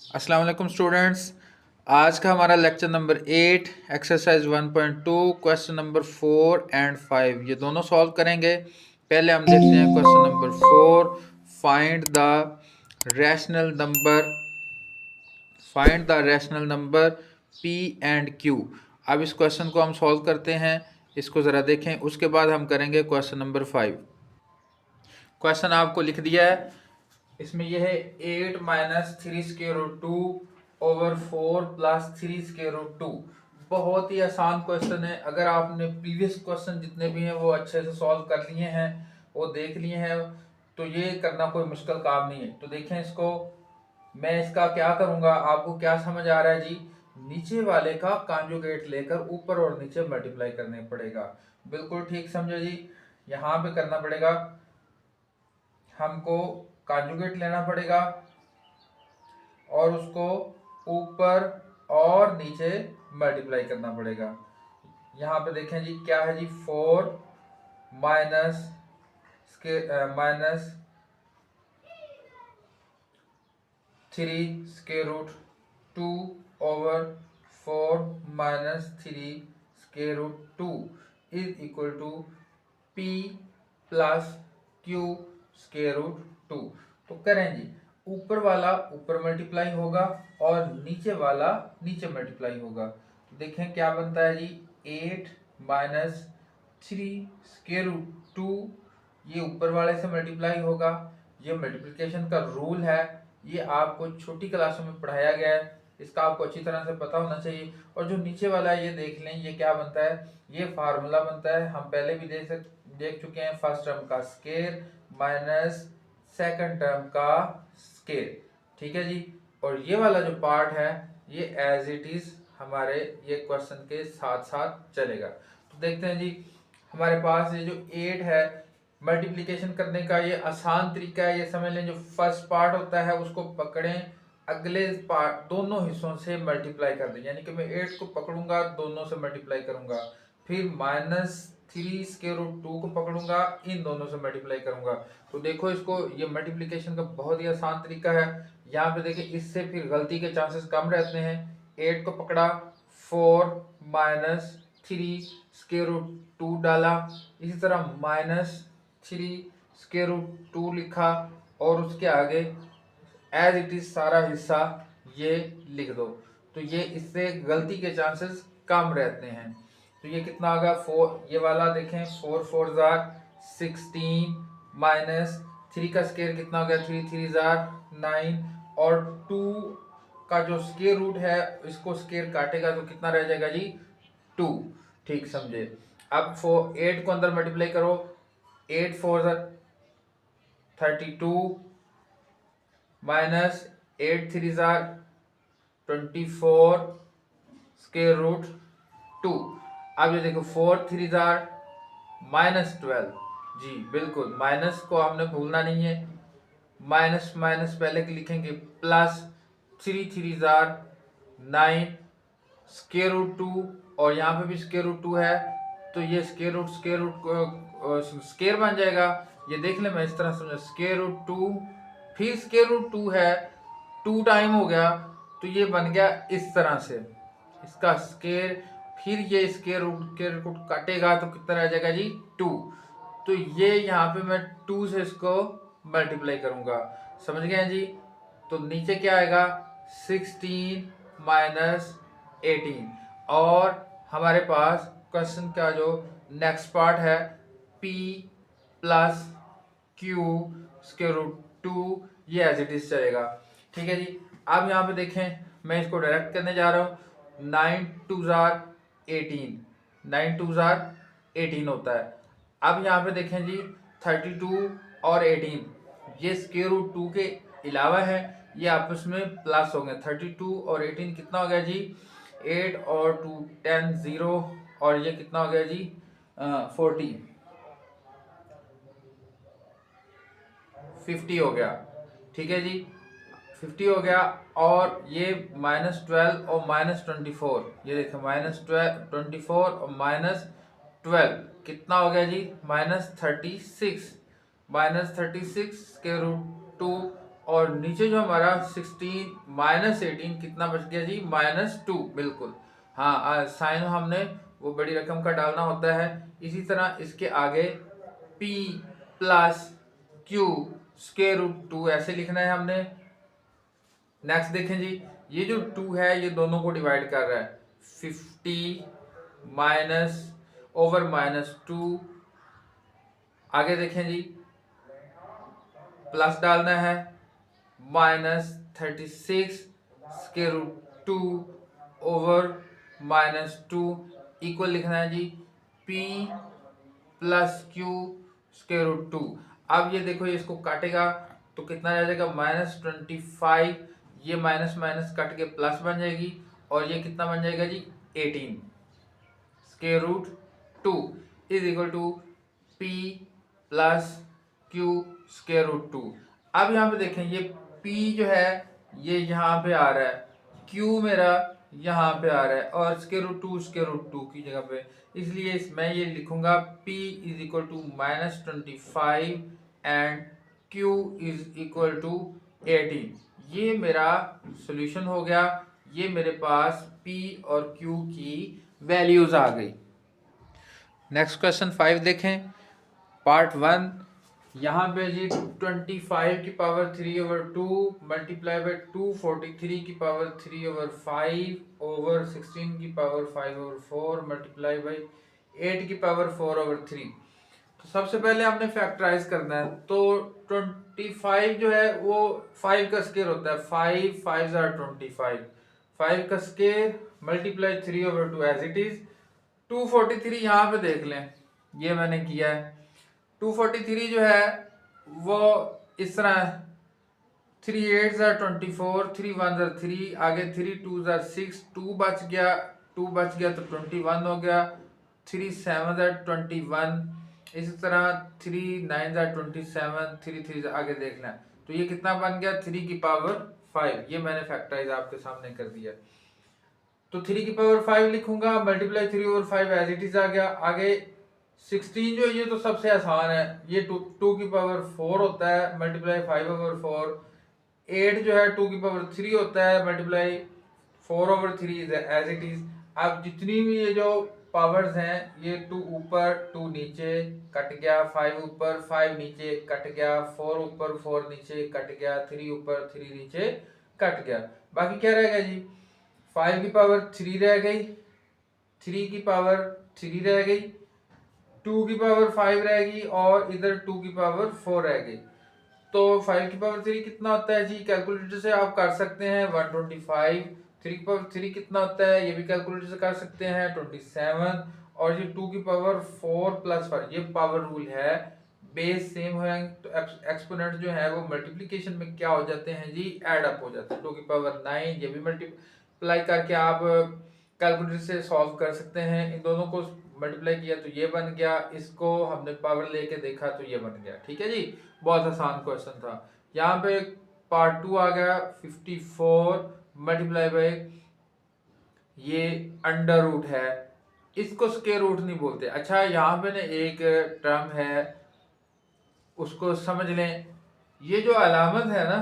अस्सलाम वालेकुम स्टूडेंट्स। आज का हमारा lecture number 8 exercise 1.2 question number 4 and 5 ये दोनों सॉल्व करेंगे। पहले हम देखते हैं question number 4। Find the rational number P and Q. अब इस क्वेश्चन को हम सॉल्व करते हैं, इसको ज़रा देखें। उसके बाद हम करेंगे क्वेश्चन नंबर 5। क्वेश्चन आपको लिख दिया है, इसमें यह है 8 minus 3 square root 2 over 4 plus 3 square root 2। बहुत ही आसान क्वेश्चन है। अगर आपने प्रीवियस क्वेश्चन जितने भी हैं वो अच्छे से सॉल्व कर लिए हैं, वो देख लिए हैं, तो ये करना कोई मुश्किल काम नहीं है। तो देखें इसको, मैं इसका क्या करूँगा, आपको क्या समझ आ रहा है जी? नीचे वाले का कॉन्जुगेट लेकर ऊपर और नीचे मल्टीप्लाई करने पड़ेगा। बिल्कुल ठीक समझो जी। यहाँ पे करना पड़ेगा, हमको कॉन्जुगेट लेना पड़ेगा और उसको ऊपर और नीचे मल्टीप्लाई करना पड़ेगा। यहाँ पे देखें जी, क्या है जी? 4 minus minus 3 square root 2 over 4 minus 3 square root 2 is equal to P plus Q square root 2। तो करें जी, ऊपर वाला ऊपर मल्टीप्लाई होगा और नीचे वाला नीचे मल्टीप्लाई होगा। तो देखें क्या बनता है जी? 8 माइनस 3 स्क्वायर रूट 2, ये ऊपर वाले से मल्टीप्लाई होगा। ये मल्टीप्लिकेशन का रूल है, ये आपको छोटी क्लासों में पढ़ाया गया है, इसका आपको अच्छी तरह से पता होना चाहिए। और जो नीचे वाला है ये देख लें, ये क्या बनता है? ये फार्मूला बनता है, हम पहले भी देख चुके हैं। फर्स्ट टर्म का स्केयर माइनस सेकंड टर्म का स्केयर, ठीक है जी। और ये वाला जो पार्ट है ये एज इट इज हमारे ये क्वेश्चन के साथ साथ चलेगा। तो देखते हैं जी, हमारे पास ये जो 8 है, मल्टीप्लिकेशन करने का ये आसान तरीका है। ये समझ लें, जो फर्स्ट पार्ट होता है उसको पकड़ें, अगले पार्ट दोनों हिस्सों से मल्टीप्लाई कर दें। यानी कि मैं 8 को पकड़ूंगा, दोनों से मल्टीप्लाई करूंगा, फिर माइनस 3 स्क्वायर रूट 2 को पकड़ूंगा, इन दोनों से मल्टीप्लाई करूंगा। तो देखो इसको, ये मल्टीप्लिकेशन का बहुत ही आसान तरीका है। यहाँ पे देखिए, इससे फिर गलती के चांसेस कम रहते हैं। 8 को पकड़ा, 4 माइनस 3 स्क्वायर रूट 2 डाला, इसी तरह माइनस 3 स्क्वायर रूट 2 लिखा, और उसके आगे एज इट इज सारा हिस्सा ये लिख दो। तो ये इससे गलती के चांसेस कम रहते हैं। तो ये कितना आ गया? 4, ये वाला देखें, 4 4 जार 16 माइनस 3 का स्क्वायर कितना हो गया? 3 3 जार 9, और 2 का जो स्क्वायर रूट है इसको स्क्वायर काटेगा तो कितना रह जाएगा जी? 2। ठीक समझे। अब 8 को अंदर मल्टीप्लाई करो, 8 4 32 माइनस 8 3 24 स्क्वायर रूट 2। अब ये देखो, 4 3 माइनस 12। जी बिल्कुल, माइनस को हमने भूलना नहीं है। माइनस माइनस पहले के लिखेंगे, प्लस 3 3 9 स्क्वायर रूट 2, और यहाँ पे भी स्क्वायर रूट 2 है, तो ये स्क्वायर रूट स्क्वायर बन जाएगा। ये देख ले, मैं इस तरह समझा, स्क्वायर रूट 2 फिर स्क्वायर रूट 2 है, 2 टाइम हो गया, तो ये बन गया इस तरह से, इसका स्क्वायर, फिर ये स्क्वायर रूट काटेगा तो कितना रह जाएगा जी? 2। तो ये यहाँ पे मैं 2 से इसको मल्टीप्लाई करूंगा, समझ गए जी? तो नीचे क्या आएगा? 16 माइनस 18। और हमारे पास क्वेश्चन का जो नेक्स्ट पार्ट है, p plus Q square root 2, ये एज इट इज चलेगा, ठीक है जी। अब यहाँ पे देखें, मैं इसको डायरेक्ट करने जा रहा हूँ। 9 2 18, 9 2 18 होता है। अब यहाँ पे देखें जी, 32 और 18 ये स्क्वायर रूट 2 के अलावा है, ये आपस में प्लस हो गए। 32 और 18 कितना हो गया जी? 8 और 2 10 0, और ये कितना हो गया जी? 40 50 हो गया, ठीक है जी। 50 हो गया, और ये -12 और -24, ये देखो, -24 और -12 कितना हो गया जी? -36। -36 के रूट 2 और नीचे जो हमारा 16 माइनस 18 कितना बच गया जी, -2। बिल्कुल हाँ, साइन हमने वो बड़ी रकम का डालना होता है। इसी तरह इसके आगे p plus q square root 2 ऐसे लिखना है हमने। नेक्स्ट देखें जी, ये जो 2 है ये दोनों को डिवाइड कर रहा है, 50 माइनस ओवर -2। आगे देखें जी, प्लस डालना है, -36 स्क्वायर रूट 2 ओवर -2 इक्वल लिखना है जी p plus q square root 2। अब ये देखो, ये इसको काटेगा तो कितना रह जाएगा, -25। ये माइनस माइनस कट के प्लस बन जाएगी और ये कितना बन जाएगा जी, 18 square root 2 is equal to p plus q square root 2। अब यहाँ पे देखें, ये p जो है ये यहाँ पे आ रहा है, q मेरा यहाँ पे आ रहा है और स्क्वायर रूट 2 की जगह पे, इसलिए मैं ये लिखूंगा p is equal to -25 and q is equal to 18। ये मेरा सॉल्यूशन हो गया। ये मेरे पास p और q की वैल्यूज आ गई। नेक्स्ट क्वेश्चन 5 देखें, पार्ट 1। यहाँ पे जी 25 की पावर 3/2 मल्टीप्लाई बाई 243 की पावर 3/5 ओवर 16 की पावर 5/4 मल्टीप्लाई बाई 8 की पावर 4/3। तो सबसे पहले हमने फैक्टराइज करना है। तो 25 जो है वो 5 का स्केयर होता है, 5 5 आर 25, 5 का square multiply 3/2 as it is. 243 यहाँ पे देख लें, ये मैंने किया है। 243 जो है वो इस तरह है, 3 8 आर 24, 3 1 आर 3, आगे 3 2 आर 6, 2 बच गया, 2 बच गया तो 21 हो गया, 3 7 आर 21, इसी तरह 3 9 आर 27, 3 3 आगे देखना है। तो ये कितना बन गया, 3 की पावर 5। ये मैंने फैक्टराइज आपके सामने कर दिया। तो 3 की पावर 5 लिखूंगा, मल्टीप्लाई 3/5 एज इट इज आ गया। आगे 16 जो ये तो सबसे आसान है, ये 2 की पावर 4 होता है, मल्टीप्लाई 5/4। 8 जो है 2 की पावर 3 होता है, मल्टीप्लाई 4/3 एज इट इज। अब जितनी भी ये जो पावर्स हैं, ये 2 ऊपर 2 नीचे कट गया, 5 ऊपर 5 नीचे कट गया, 4 ऊपर 4 नीचे कट गया, 3 ऊपर 3 नीचे कट गया। बाकी क्या रहेगा जी, 5 की पावर 3 रह गई, 3 की पावर 3 रह गई, 2 की पावर 5 रहेगी और इधर 2 की पावर 4 रह गई। तो 5 की पावर 3 कितना होता है जी, कैलकुलेटर से आप कर सकते हैं 125। 3 की पावर 3 कितना होता है, ये भी कैलकुलेटर से कर सकते हैं 27। और ये 2 की पावर 4 प्लस 5, ये पावर रूल है, बेस सेम है तो एक्सपोनेंट जो है वो मल्टीप्लिकेशन में क्या हो जाते हैं जी, ऐड अप हो जाते हैं। 2 की पावर 9, ये भी मल्टीप्लाई करके आप कैलकुलेटर से सॉल्व कर सकते हैं। इन दोनों को मल्टीप्लाई किया तो ये बन गया, इसको हमने पावर लेके देखा तो ये बन गया। ठीक है जी, बहुत आसान क्वेश्चन था। यहाँ पे पार्ट 2 आ गया, 54 मल्टीप्लाई बाई ये अंडर रूट है, इसको स्क्वायर रूट नहीं बोलते। अच्छा, यहाँ पे ना एक टर्म है, उसको समझ लें। ये जो अलामत है ना,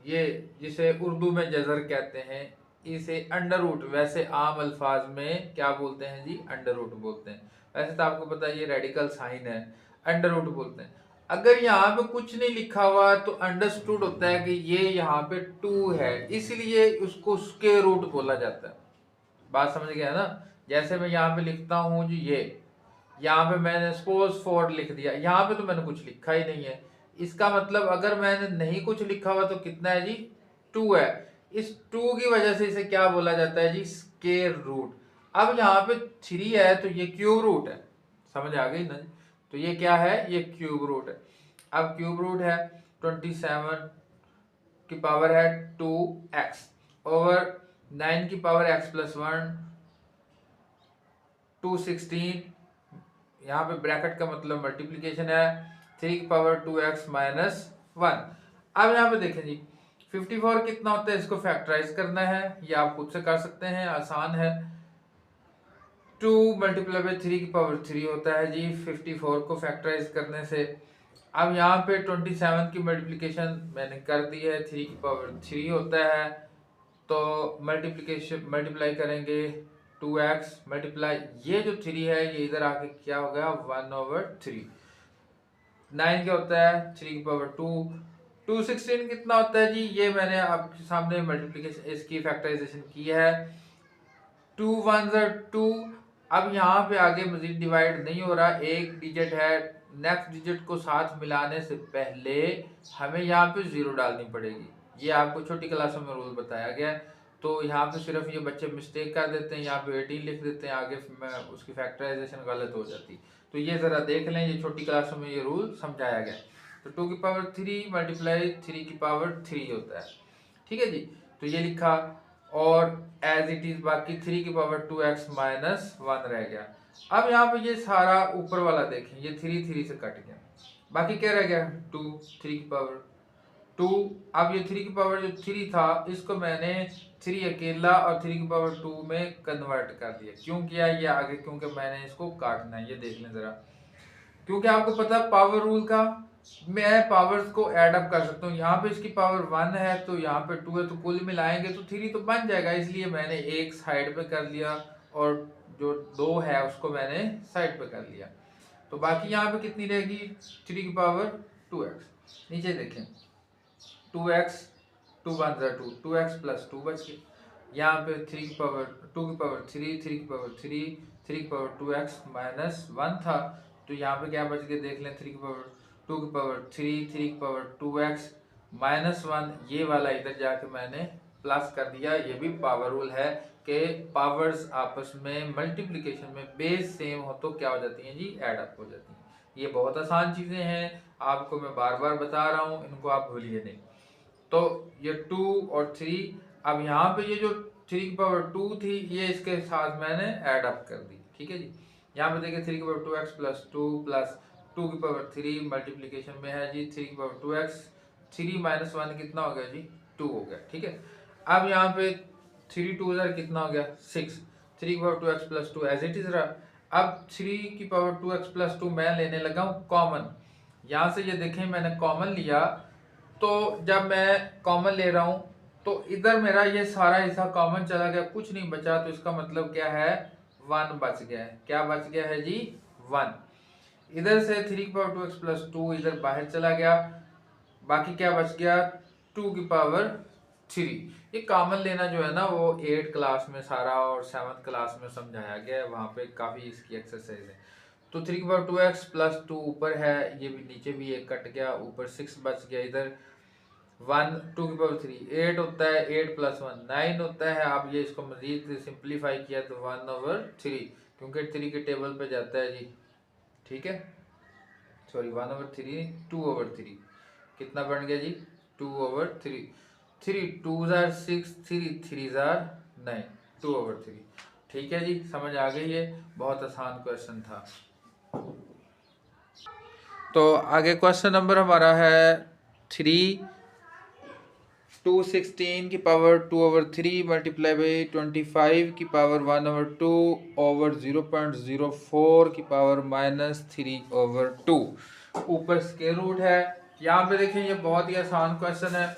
ये जिसे उर्दू में जजर कहते हैं, इसे अंडर रूट, वैसे आम अल्फाज में क्या बोलते हैं जी, अंडर रूट बोलते हैं। वैसे तो आपको पता है ये रेडिकल साइन है, अंडर रूट बोलते हैं। अगर यहाँ पे कुछ नहीं लिखा हुआ तो अंडरस्टूड होता है कि ये यहाँ पे 2 है, इसलिए उसको स्क्वायर रूट बोला जाता है। बात समझ गया ना। जैसे मैं यहाँ पे लिखता हूँ जी, ये यहाँ पे मैंने सपोज 4 लिख दिया, यहाँ पे तो मैंने कुछ लिखा ही नहीं है। इसका मतलब अगर मैंने नहीं कुछ लिखा हुआ तो कितना है जी, 2 है। इस 2 की वजह से इसे क्या बोला जाता है जी, स्क्वायर रूट। अब यहाँ पे 3 है तो ये क्यूब रूट है, समझ आ गई ना। तो ये क्या है, ये क्यूब रूट है। अब क्यूब रूट है 27 की पावर है 2x ओवर 9 की पावर x प्लस 1 216, यहाँ पे ब्रैकेट का मतलब मल्टीप्लीकेशन है, 3 की पावर 2x माइनस 1। अब यहाँ पे देखें जी, 54 कितना होता है, इसको फैक्टराइज करना है, ये आप खुद से कर सकते हैं, आसान है। 2 मल्टीप्लाई बाई 3 की पावर 3 होता है जी 54 को फैक्टराइज करने से। अब यहाँ पे 27 की मल्टीप्लिकेशन मैंने कर दी है, 3 की पावर 3 होता है, तो मल्टीप्लाई करेंगे 2x मल्टीप्लाई ये जो 3 है ये इधर आके क्या हो गया 1/3। 9 क्या होता है 3 की पावर 2। 216 कितना होता है जी, ये मैंने आपके सामने मल्टीप्लिकेशन इसकी फैक्टराइजेशन की है। 2 1 2। अब यहाँ पे आगे मजीद डिवाइड नहीं हो रहा, एक डिजिट है, नेक्स्ट डिजिट को साथ मिलाने से पहले हमें यहाँ पे जीरो डालनी पड़ेगी। ये आपको छोटी क्लासों में रूल बताया गया है। तो यहाँ पे सिर्फ ये बच्चे मिस्टेक कर देते हैं, यहाँ पे 18 लिख देते हैं, आगे में उसकी फैक्टराइजेशन गलत हो जाती। तो ये ज़रा देख लें, ये छोटी क्लासों में ये रूल समझाया गया। तो 2 की पावर 3 मल्टीप्लाई 3 की पावर 3 होता है, ठीक है जी। तो ये लिखा और एज इट इज बाकी 3 की पावर 2x माइनस 1 रह गया। अब यहाँ पे ये सारा ऊपर वाला देखें, ये 3 3 से कट गया, बाकी क्या रह गया 2 3 की पावर 2। अब ये 3 की पावर जो 3 था इसको मैंने 3 अकेला और 3 की पावर 2 में कन्वर्ट कर दिया। क्यों किया ये आगे, क्योंकि मैंने इसको काटना है, ये देख लें जरा। क्योंकि आपको पता है पावर रूल का, मैं पावर्स को ऐड अप कर सकता हूँ। यहाँ पे इसकी पावर 1 है तो यहाँ पे 2 है, तो कुल मिलाएंगे तो 3 तो बन जाएगा, इसलिए मैंने एक साइड पे कर लिया और जो 2 है उसको मैंने साइड पे कर लिया। तो बाकी यहाँ पे कितनी रहेगी 3 की पावर 2x। नीचे देखें 2x 2 1 2 2x प्लस 2 बच गए। यहाँ पे 3 की पावर 2 की पावर 3 3 की पावर 3 3 की पावर 2x माइनस 1 था, तो यहाँ पे क्या बच गया देख लें 3 की पावर 2 की पावर 3 3 की पावर 2x माइनस 1, ये वाला इधर जाके मैंने प्लस कर दिया। ये भी पावर रूल है कि पावर्स आपस में मल्टीप्लिकेशन में बेस सेम हो तो क्या हो जाती हैं जी ऐड अप हो जाती हैं। ये बहुत आसान चीज़ें हैं, आपको मैं बार बार बता रहा हूँ, इनको आप भूलिए नहीं। तो ये 2 और 3, अब यहाँ पे ये जो 3 की पावर 2 थी ये इसके साथ मैंने ऐड अप कर दी, ठीक है जी। यहाँ पे देखिए 3 की पावर 2x प्लस 2 प्लस 2 की पावर 3 मल्टीप्लिकेशन में है जी 3 की पावर 2x, 3 माइनस 1 कितना हो गया जी 2 हो गया, ठीक है। अब यहाँ पे 3 2 कितना हो गया 6, 3 की power 2x plus 2 as it is रहा। अब 3 की पावर 2x प्लस 2 मैं लेने लगा हूँ कॉमन, यहाँ से ये देखें मैंने कॉमन लिया, तो जब मैं कॉमन ले रहा हूं तो इधर मेरा ये सारा हिस्सा कॉमन चला गया, कुछ नहीं बचा, तो इसका मतलब क्या है 1 बच गया है। क्या बच गया है जी 1। इधर से 3 की पावर 2x प्लस 2 इधर बाहर चला गया, बाकी क्या बच गया 2 की पावर 3। ये कॉमन लेना जो है ना वो 8 क्लास में सारा और 7th क्लास में समझाया गया है, वहाँ पे काफ़ी इसकी एक्सरसाइज है। तो 3 की पावर 2x प्लस 2 ऊपर है, ये भी नीचे भी एक कट गया, ऊपर 6 बच गया, इधर 1 2 की पावर 3 8 होता है, 8 प्लस 1 9 होता है। आप ये इसको मजीद सिंप्लीफाई किया तो 1/3, क्योंकि 3 के टेबल पे जाता है जी, ठीक है। सॉरी 1/3 2/3 कितना बन गया जी 2/3। 3 2 6 3 3 9 2/3, ठीक है जी। समझ आ गई है, बहुत आसान क्वेश्चन था। तो आगे क्वेश्चन नंबर हमारा है 3 216 की पावर 2/3 मल्टीप्लाई बाई 25 की पावर 1/2 ओवर 0.04 की पावर -3/2। ऊपर स्क्वायर रूट है। यहाँ पे देखें ये बहुत ही आसान क्वेश्चन है।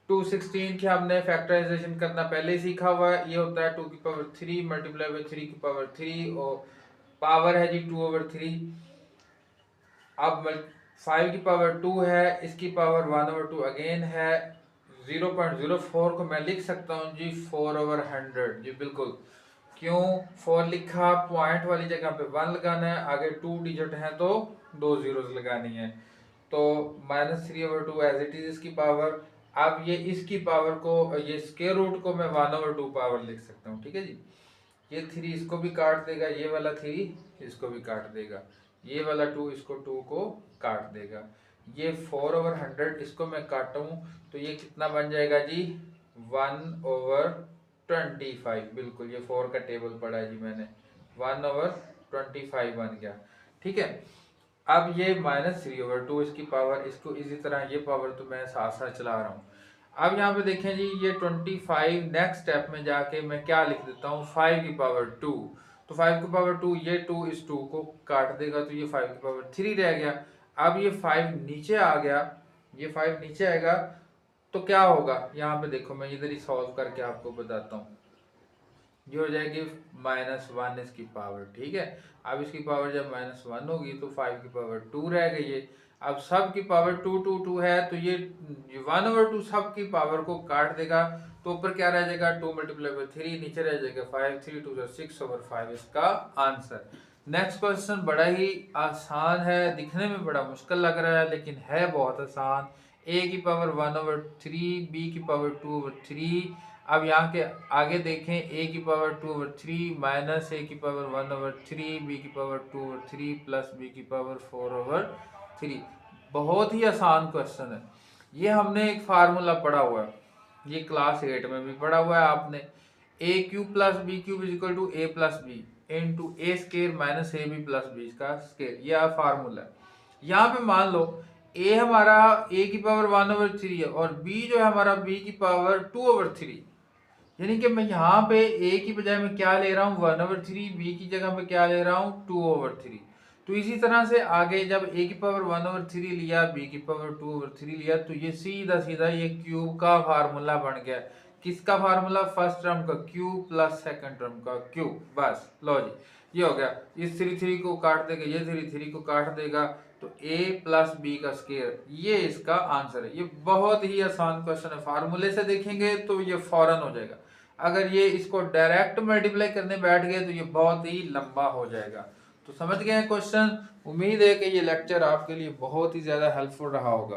216 की हमने फैक्टराइजेशन करना पहले ही सीखा हुआ है। ये होता है 2 की पावर 3 मल्टीप्लाई बाई 3 की पावर 3 और पावर है जी 2/3। अब 5 की पावर 2 है, इसकी पावर 1/2 अगेन है। 0.04 को मैं लिख सकता हूँ जी 4/100 जी, बिल्कुल। क्यों 4 लिखा, पॉइंट वाली जगह पे 1 लगाना है, आगे 2 डिजिट है तो 2 जीरोस लगानी है। तो -3/2 एज इट इज इसकी पावर। अब ये इसकी पावर को, ये स्क्वायर रूट को मैं 1/2 पावर लिख सकता हूँ, ठीक है जी। ये 3 इसको भी काट देगा, ये वाला 3 इसको भी काट देगा, ये वाला 2 इसको 2 को काट देगा। ये 4/100 इसको मैं काटूं तो ये कितना बन जाएगा जी 1/25। बिल्कुल ये 4 का टेबल पढ़ा है जी मैंने, 1/25 बन गया, ठीक है। अब ये -3/2 इसकी पावर, इसको इसी तरह ये पावर तो मैं साथ साथ चला रहा हूँ। अब यहाँ पे देखें जी ये 25 नेक्स्ट स्टेप में जाके मैं क्या लिख देता हूँ 5 की पावर 2। तो 5 की पावर 2 ये 2 इस 2 को काट देगा तो ये 5 की पावर 3 रह गया। अब ये 5 नीचे आ गया, ये 5 नीचे आएगा तो क्या होगा, यहाँ पे देखो मैं इधर ही सॉल्व करके आपको बताता हूँ। ये हो जाएगी -1 इसकी पावर, ठीक है। अब इसकी पावर जब -1 होगी तो 5 की पावर 2 रह गई है। अब सब की पावर 2 2 2 है तो ये 1/2 सब की पावर को काट देगा, तो ऊपर क्या रह जाएगा 2 × 3, नीचे रह जाएगा 5, 3 2 6/5 इसका आंसर। नेक्स्ट क्वेश्चन बड़ा ही आसान है, दिखने में बड़ा मुश्किल लग रहा है लेकिन है बहुत आसान। a की पावर 1/3, b की पावर 2/3। अब यहाँ के आगे देखें, a की पावर 2/3 माइनस a की पावर 1/3, b की पावर 2/3 प्लस b की पावर 4/3। बहुत ही आसान क्वेश्चन है। ये हमने एक फार्मूला पढ़ा हुआ है, ये क्लास 8 में भी पढ़ा हुआ है आपने। a³ + b³ = a + b into a² - ab + b का स्केयर, यह फार्मूला है। यहाँ पे मान लो a हमारा a की पावर 1/3 है और b जो है हमारा b की पावर 2/3, यानी कि मैं यहाँ पे a की बजाय मैं क्या ले रहा हूँ 1/3, b की जगह मैं क्या ले रहा हूँ 2/3। तो इसी तरह से आगे जब a की पावर 1/3 लिया, b की पावर 2/3 लिया, तो ये सीधा सीधा ये क्यूब का फार्मूला बन गया। किसका फार्मूला, फर्स्ट टर्म का क्यूब प्लस सेकंड टर्म का क्यूब। बस लो जी, ये हो गया। इस 3 को काट देगा, ये 3 को काट देगा, तो a + b का स्क्वायर, ये इसका आंसर है। ये बहुत ही आसान क्वेश्चन है, फार्मूले से देखेंगे तो ये फौरन हो जाएगा। अगर ये इसको डायरेक्ट मल्टीप्लाई करने बैठ गए तो ये बहुत ही लंबा हो जाएगा। तो समझ गए क्वेश्चन। उम्मीद है कि ये लेक्चर आपके लिए बहुत ही ज़्यादा हेल्पफुल रहा होगा।